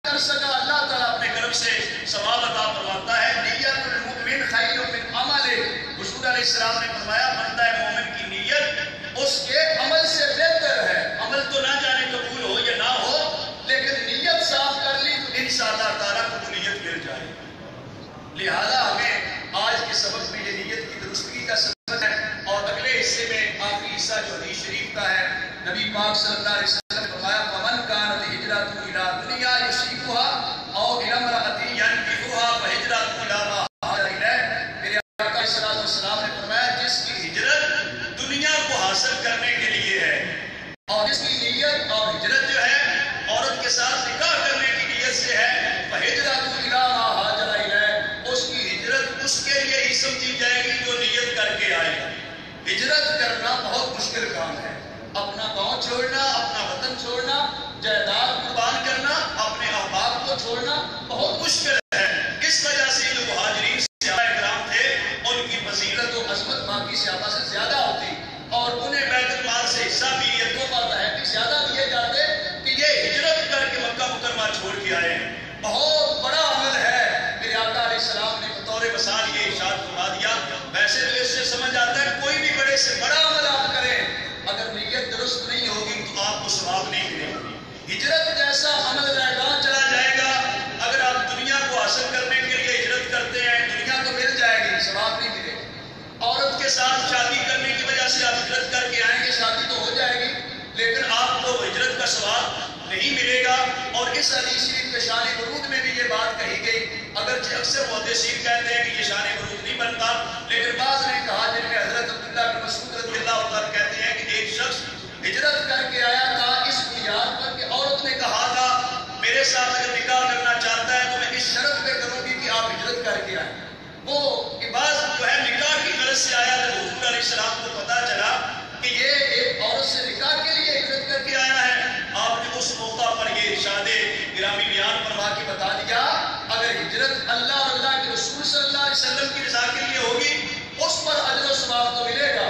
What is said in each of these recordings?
کر سکا اللہ تعالیٰ اپنے کرم سے ثواب عطا فرماتا ہے. نیت المؤمن خیر من عمل. حضور علیہ السلام نے فرمایا بندہ مومن کی نیت اس کے عمل سے بہتر ہے. عمل تو نہ جانے قبول ہو یا نہ ہو، لیکن نیت صاف کر لی تو انشاءاللہ تعالیٰ قبولیت مل جائے. لہذا ہمیں آج کے سبق میں یہ نیت کی درستگی کا سبق ہے. اور اگلے حصے میں آخری حصہ جو حدیث شریف کا ہے، نبی پاک صلی اللہ علیہ وسلم نے فرمایا فمن کانت ہجرتہ الی دنیا یصیبها او الی امرأۃ ینکحها فہجرتہ الی ما ہاجر الیہ. میرے آقا علیہ الصلوۃ والسلام نے فرمایا جس کی ہجرت دنیا کو حاصل کرنے کے لیے ہے اور جس کی نیت اور ہجرت جو ہے عورت کے ساتھ نکاح کرنے کی نیت سے ہے، فہجرتہ الی ما ہاجر الیہ، اس کی ہجرت اس کے لیے ہی سمجھی جائے گی جو نیت کر کے آئے گا. ہجرت کرنا بہت مشکل کام ہے. اپنا گاؤں چھوڑنا، اپنا وطن چھوڑنا، جائیداد قربان کرنا، اپنے احباب کو چھوڑنا بہت مشکل ہے. اس وجہ سے جو مہاجرین صحابہ کرام تھے ان کی فضیلت و عظمت باقی صحابہ سے زیادہ ہوتی اور انہیں بیت المال سے حصہ بھی یہ تحفہ تحائف زیادہ دیے جاتے کہ یہ ہجرت کر کے مکہ مکرمہ چھوڑ کے آئے ہیں. بہت بڑا عمل ہے. میرے آقا علیہ السلام نے بطور مثال یہ ارشاد فرما دیا. ویسے تو اس سے سمجھ آتا ہے کوئی بھی بڑے سے بڑا عمل آپ کریں، اگر نیت درست نہیں ہوگی تو آپ کو ثواب نہیں ملے گا. ہجرت جیسا عمل رائگاں چلا جائے گا. اگر آپ دنیا کو حاصل کرنے کے لیے ہجرت کرتے ہیں، دنیا تو مل جائے گی، ثواب نہیں ملے گا. عورت کے ساتھ شادی کرنے کی وجہ سے آپ ہجرت کر کے آئیں گے، شادی تو ہو جائے گی لیکن آپ کو ہجرت کا ثواب نہیں ملے گا. اور اس حدیث شریف کے شان ورود میں بھی یہ بات کہی گئی. اگرچہ اکثر محدثین کہتے ہیں کہ یہ شان ورود نہیں بنتا، لیکن بعض نے کہا جن میں حضرت عبداللہ بن مسعود رضی اللہ عنہ کہتے ہیں کہ ایک شخص ہجرت کر کے آیا تھا اس بنیاد پر کہ عورت نے کہا تھا میرے ساتھ اگر نکاح کرنا چاہتا ہے تو میں اس شرط پہ کروں گی کہ آپ ہجرت کر کے آئیں. وہ عبادت جو ہے نکاح کی غرض سے آیا تھا. حضور علیہ السلام کو پتا چلا کہ یہ ایک عورت سے نکاح کے لیے ہجرت کر کے آیا ہے. آپ نے اس موقع پر یہ ارشاد گرامی بیان فرما کے بتا دیا اگر ہجرت اللہ اور اللہ کے رسول صلی اللہ علیہ وسلم کی رضا کے لیے ہوگی اس پر اجر و ثواب تو ملے گا.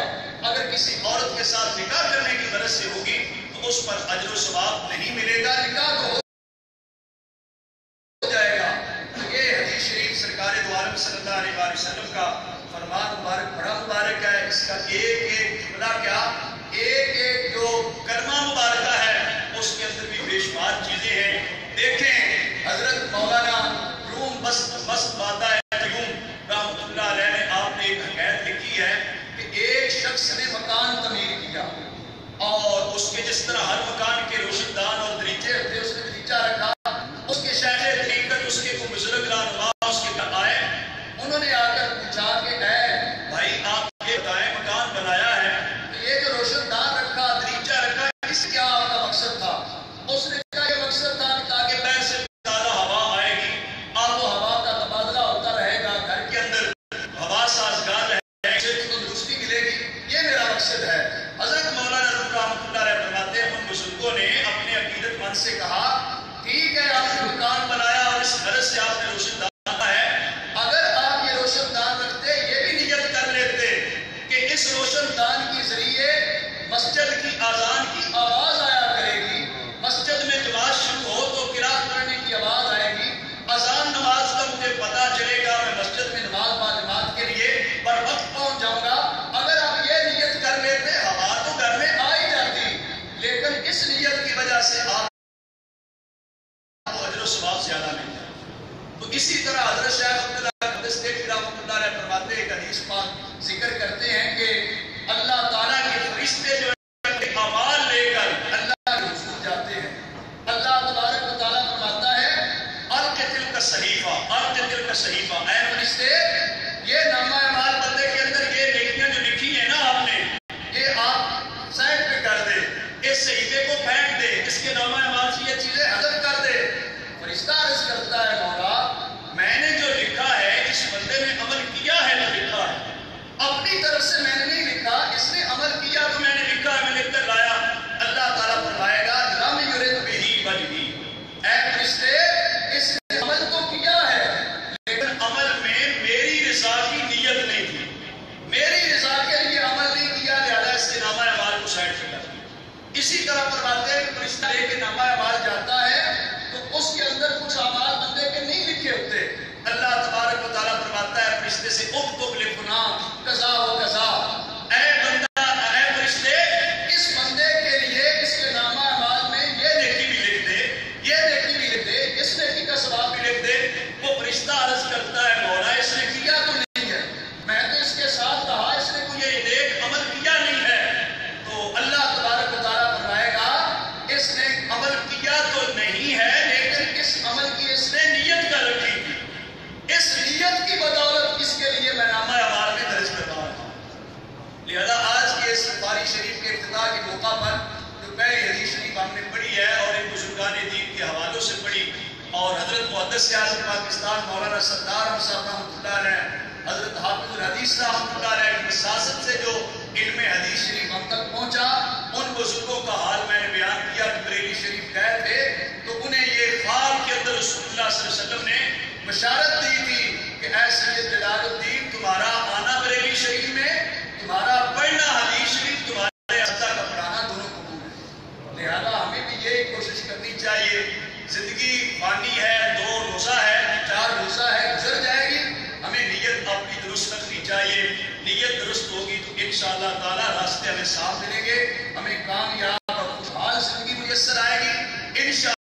اگر کسی عورت کے ساتھ نکاح کرنے کی غرض سے ہوگی تو اس پر اجر و ثواب نہیں ملے گا. نکاح تو ہو جائے گا. تو یہ حدیث شریف سرکار دو عالم صلی اللہ علیہ وسلم کا فرمان مبارک بڑا مبارک ہے. اس کا ایک ایک جملہ کیا، ایک ایک جو کلمہ مبارکہ ہے اس کے اندر بھی بے شمار چیزیں ہیں. دیکھیں حضرت مولانا روم بست بادہ رحمۃ اللہ علیہ نے آپ نے ایک حکایت لکھی ہے کہ ایک شخص نے مکان تعمیر کیا اور اس کے جس طرح ہر مکان کے روشن دان اور دریچے ہوتے اس نے دریچہ رکھا. اس کے شیخ طریقت اس کے کوئی بزرگ رہنما اس کے گھر آئے. انہوں نے آ کر پوچھا کہ اے بھائی آپ یہ بتائیں مکان بنایا ہے تو یہ جو روشن دان رکھا دریچہ رکھا اس کیا آپ کا مقصد تھا؟ اس نے کہا یہ مقصد تھا کہ تاکہ پیر سے تازہ ہوا آئے گی، آب و ہوا کا تبادلہ ہوتا رہے گا، گھر کے اندر ہوا سازگار رہے گی، اسے تندرستی ملے گی، یہ میرا مقصد ہے. حضرت مولانا روم رحمۃ اللہ علیہ فرماتے ہیں ان بزرگوں نے اپنے عقیدت مند سے کہا ٹھیک ہے آپ نے مکان بنایا اور اس غرض سے آپ نے روشن دان ہے، اگر آپ یہ روشن دان رکھتے یہ بھی نیت کر لیتے کہ اس روشن دان کے ذریعے مسجد کی اذان کی آواز آیا کرے گی، مسجد میں جماعت شروع ہو تو قرات پڑھنے کی آواز آئے گی، اذان نماز کا مجھے پتا چلے گا، میں مسجد میں نماز با جماعت کے لیے پر وقت پہنچ جاؤں گا. اگر آپ یہ نیت کر لیتے ہوا تو گھر میں آ ہی جاتی، لیکن اس نیت کی وجہ سے آپ کو اجر و ثواب زیادہ مل جائے. تو اسی طرح حضرت شیخ عبداللہ رحمۃ اللہ علیہ فرماتے ہیں ایک حدیث پاک ذکر کرتے ہیں کہ اللہ تعالیٰ کے فرشتے جو اعمال لے کر اللہ کے حضور جاتے ہیں. اللہ تبارک و تعالیٰ فرماتا ہے القتل کا صحیفہ، القتل کا صحیفہ، اے فرشتے یہ نامہ اعمال بندے کے اندر یہ نیکیاں جو لکھی ہیں نا آپ نے یہ آپ سائڈ پہ کر دے، اس صحیفے کو پھینک دے، اس کے نامہ اعمال سے یہ چیزیں حذف کر دے. فرشتہ عرض کرتا ہے مولا میں نے جو لکھا ہے اس بندے نے عمل کیا ہے جو لکھا ہے، اپنی طرف سے میں نے نہیں لکھا، اس نے عمل کیا تو میں نے لکھا ہے، میں لکھ کر لایا. اللہ تعالیٰ فرمائے گا لم یرد بہ وجہی، اے فرشتے اس نے عمل تو کیا ہے لیکن عمل میں میری لکھے ہوتے. اللہ تبارک و تعالیٰ فرماتا ہے فرشتے سے اکتب لفلان قضا و قضا، اے بندہ اے فرشتے اس بندے کے لیے اس کے نامہ اعمال میں یہ نیکی بھی لکھ دے، یہ نیکی بھی لکھ دے، اس نیکی کا ثواب بھی لکھ دے. وہ فرشتہ عرض کرتا ہے مولا اس نے کیا تو نہیں ہے، میں تو اس کے ساتھ رہا، اس نے کوئی یہ نیک عمل کیا نہیں ہے. تو اللہ تبارک و تعالیٰ فرمائے گا اس نے عمل کیا تو نہیں ہے لیکن اس عمل کی اس نے نیت کر رکھی تھی، اس نیت کی بدولت اس کے لیے میں نامہ اعمال میں درج کروا رہا ہوں. لہذا آج کے اس بخاری شریف کے افتتاح کے موقع پر جو پہلی حدیث شریف ہم نے پڑھی ہے اور ان بزرگان دین کے حوالوں سے پڑھی، اور حضرت محدث اعظم پاکستان مولانا سردار احمد صاحب رحمۃ اللہ علیہ، حضرت حافظ الحدیث رحمۃ اللہ علیہ کی وساست سے جو علم حدیث شریف ہم تک پہنچا، ان بزرگوں کا حال میں نے بیان کیا کہ بریلی شریف گئے تھے تو انہیں یہ خواب کے اندر رسول اللہ صلی اللہ علیہ وسلم نے بشارت دی تھی کہ اے سید جلال الدین تمہارا آنا بریلی شریف میں، تمہارا پڑھنا حدیث شریف، تمہارے اساتذہ کا پڑھانا دونوں قبول ہے. لہذا ہمیں بھی یہ کوشش کرنی چاہیے. زندگی فانی ہے، 2 روزہ ہے، 4 روزہ ہے، گزر جائے گی. ہمیں نیت اپنی درست رکھنی چاہیے. نیت درست ہوگی تو انشاءاللہ تعالی راستے ہمیں صاف ملیں گے، ہمیں کامیاب اور خوشحال زندگی میسر آئے گی انشاءاللہ.